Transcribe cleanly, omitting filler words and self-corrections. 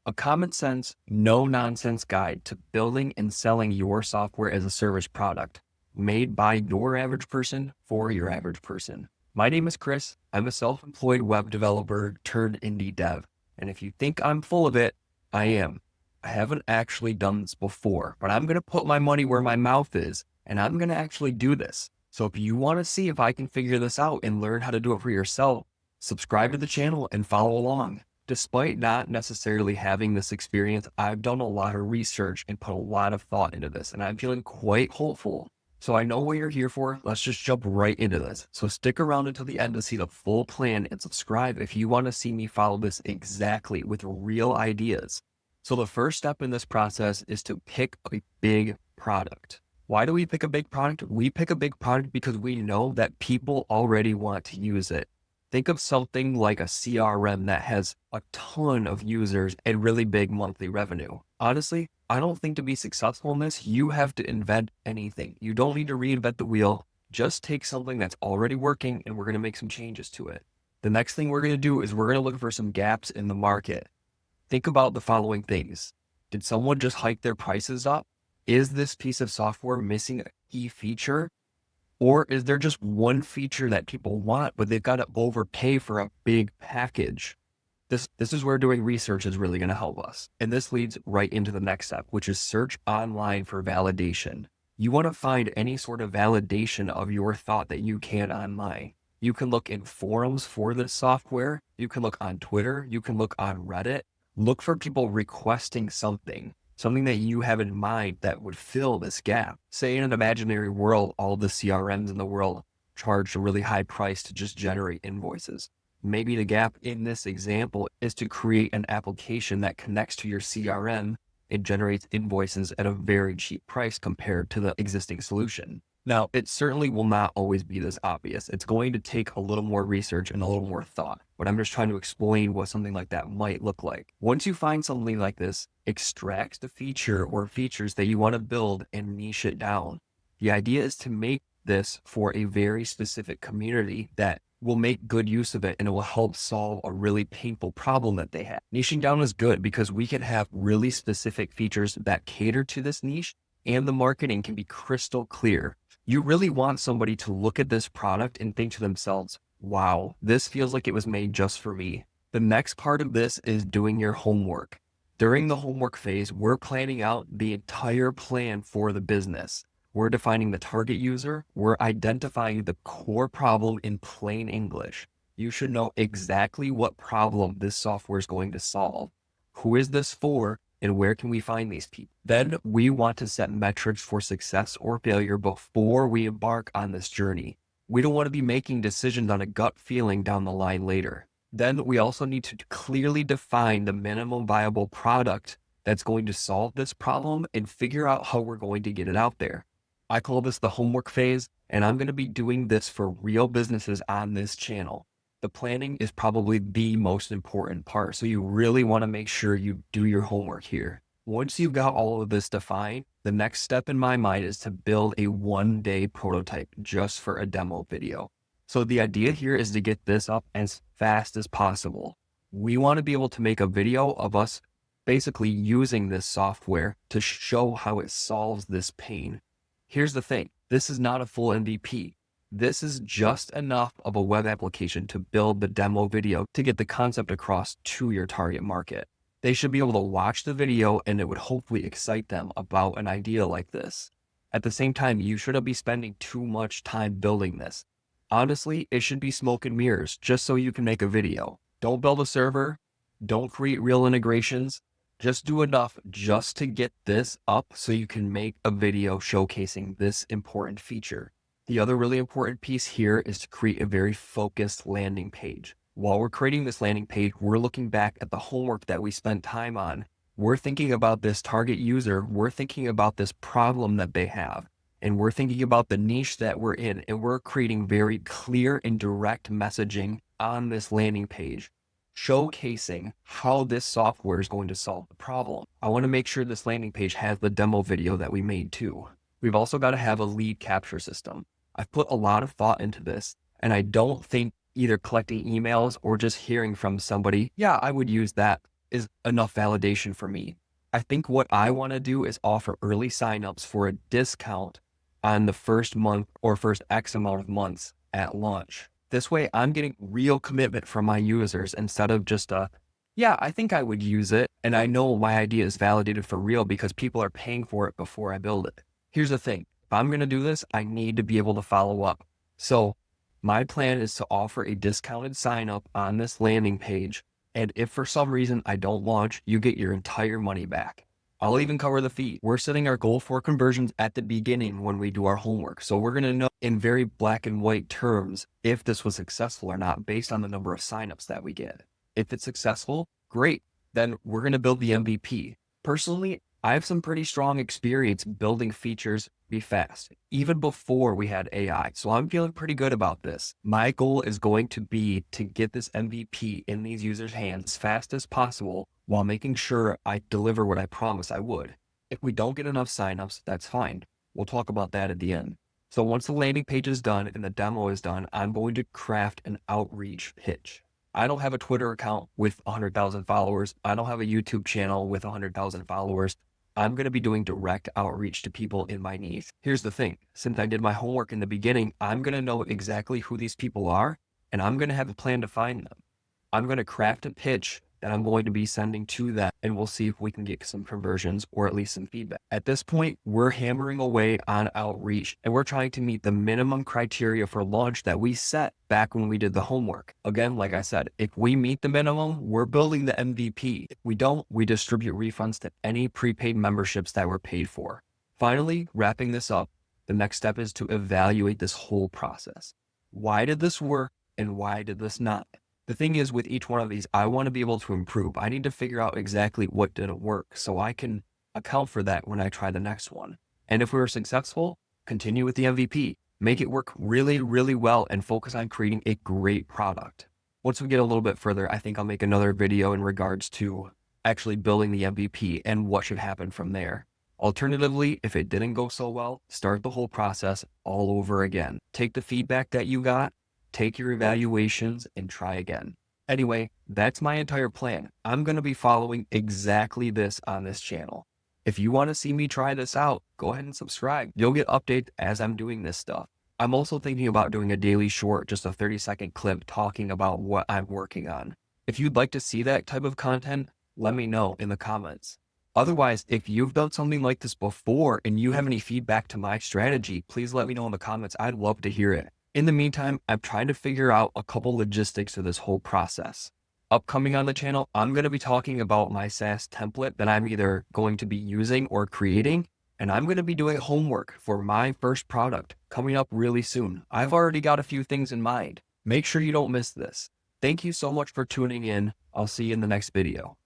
a common sense, no nonsense guide to building and selling your software as a service product made by your average person for your average person. My name is Chris. I'm a self-employed web developer turned indie dev. And if you think I'm full of it, I am. I haven't actually done this before, but I'm going to put my money where my mouth is, and I'm going to actually do this. So if you want to see if I can figure this out and learn how to do it for yourself, subscribe to the channel and follow along. Despite not necessarily having this experience, I've done a lot of research and put a lot of thought into this, and I'm feeling quite hopeful. So I know what you're here for. Let's just jump right into this. So stick around until the end to see the full plan and subscribe if you want to see me follow this exactly with real ideas. So the first step in this process is to pick a big product. Why do we pick a big product? We pick a big product because we know that people already want to use it. Think of something like a CRM that has a ton of users and really big monthly revenue. Honestly, I don't think to be successful in this, you have to invent anything. You don't need to reinvent the wheel. Just take something that's already working and we're going to make some changes to it. The next thing we're going to do is we're going to look for some gaps in the market. Think about the following things. Did someone just hike their prices up? Is this piece of software missing a key feature? Or is there just one feature that people want, but they've got to overpay for a big package? This is where doing research is really going to help us. And this leads right into the next step, which is search online for validation. You want to find any sort of validation of your thought that you can online. You can look in forums for this software. You can look on Twitter. You can look on Reddit. Look for people requesting something that you have in mind that would fill this gap. Say in an imaginary world, all the CRMs in the world charge a really high price to just generate invoices. Maybe the gap in this example is to create an application that connects to your CRM and generates invoices at a very cheap price compared to the existing solution. Now, it certainly will not always be this obvious. It's going to take a little more research and a little more thought, but I'm just trying to explain what something like that might look like. Once you find something like this, extract the feature or features that you want to build and niche it down. The idea is to make this for a very specific community that will make good use of it and it will help solve a really painful problem that they have. Niching down is good because we can have really specific features that cater to this niche and the marketing can be crystal clear. You really want somebody to look at this product and think to themselves, wow, this feels like it was made just for me. The next part of this is doing your homework. During the homework phase, we're planning out the entire plan for the business. We're defining the target user. We're identifying the core problem in plain English. You should know exactly what problem this software is going to solve. Who is this for? And where can we find these people? Then we want to set metrics for success or failure before we embark on this journey. We don't want to be making decisions on a gut feeling down the line later. Then we also need to clearly define the minimum viable product that's going to solve this problem and figure out how we're going to get it out there. I call this the homework phase, and I'm going to be doing this for real businesses on this channel. The planning is probably the most important part. So you really want to make sure you do your homework here. Once you've got all of this defined, the next step in my mind is to build a 1-day prototype just for a demo video. So the idea here is to get this up as fast as possible. We want to be able to make a video of us basically using this software to show how it solves this pain. Here's the thing. This is not a full MVP. This is just enough of a web application to build the demo video to get the concept across to your target market. They should be able to watch the video and it would hopefully excite them about an idea like this. At the same time, you shouldn't be spending too much time building this. Honestly, it should be smoke and mirrors just so you can make a video. Don't build a server. Don't create real integrations. Just do enough just to get this up so you can make a video showcasing this important feature. The other really important piece here is to create a very focused landing page. While we're creating this landing page, we're looking back at the homework that we spent time on. We're thinking about this target user. We're thinking about this problem that they have. And we're thinking about the niche that we're in. And we're creating very clear and direct messaging on this landing page, showcasing how this software is going to solve the problem. I want to make sure this landing page has the demo video that we made too. We've also got to have a lead capture system. I've put a lot of thought into this, and I don't think either collecting emails or just hearing from somebody, yeah, I would use that, is enough validation for me. I think what I want to do is offer early signups for a discount on the first month or first X amount of months at launch. This way I'm getting real commitment from my users instead of just yeah, I think I would use it. And I know my idea is validated for real because people are paying for it before I build it. Here's the thing. If I'm going to do this, I need to be able to follow up. So my plan is to offer a discounted sign up on this landing page. And if for some reason I don't launch, you get your entire money back. I'll even cover the fee. We're setting our goal for conversions at the beginning when we do our homework. So we're going to know in very black and white terms if this was successful or not based on the number of signups that we get. If it's successful, great. Then we're going to build the MVP. Personally, I have some pretty strong experience building features be fast, even before we had AI. So I'm feeling pretty good about this. My goal is going to be to get this MVP in these users' hands as fast as possible while making sure I deliver what I promised I would. If we don't get enough signups, that's fine. We'll talk about that at the end. So once the landing page is done and the demo is done, I'm going to craft an outreach pitch. I don't have a Twitter account with 100,000 followers. I don't have a YouTube channel with 100,000 followers. I'm going to be doing direct outreach to people in my niche. Here's the thing. Since I did my homework in the beginning, I'm going to know exactly who these people are, and I'm going to have a plan to find them. I'm going to craft a pitch that I'm going to be sending to them, and we'll see if we can get some conversions or at least some feedback. At this point, we're hammering away on outreach, and we're trying to meet the minimum criteria for launch that we set back when we did the homework. Again, like I said, if we meet the minimum, we're building the MVP. If we don't, we distribute refunds to any prepaid memberships that were paid for. Finally, wrapping this up, the next step is to evaluate this whole process. Why did this work and why did this not? The thing is, with each one of these, I want to be able to improve. I need to figure out exactly what didn't work so I can account for that when I try the next one. And if we were successful, continue with the MVP, make it work really, really well and focus on creating a great product. Once we get a little bit further, I think I'll make another video in regards to actually building the MVP and what should happen from there. Alternatively, if it didn't go so well, start the whole process all over again. Take the feedback that you got, take your evaluations, and try again. Anyway, that's my entire plan. I'm going to be following exactly this on this channel. If you want to see me try this out, go ahead and subscribe. You'll get updates as I'm doing this stuff. I'm also thinking about doing a daily short, just a 30-second clip talking about what I'm working on. If you'd like to see that type of content, let me know in the comments. Otherwise, if you've done something like this before and you have any feedback to my strategy, please let me know in the comments. I'd love to hear it. In the meantime, I'm trying to figure out a couple logistics to this whole process. Upcoming on the channel, I'm going to be talking about my SaaS template that I'm either going to be using or creating, and I'm going to be doing homework for my first product coming up really soon. I've already got a few things in mind. Make sure you don't miss this. Thank you so much for tuning in. I'll see you in the next video.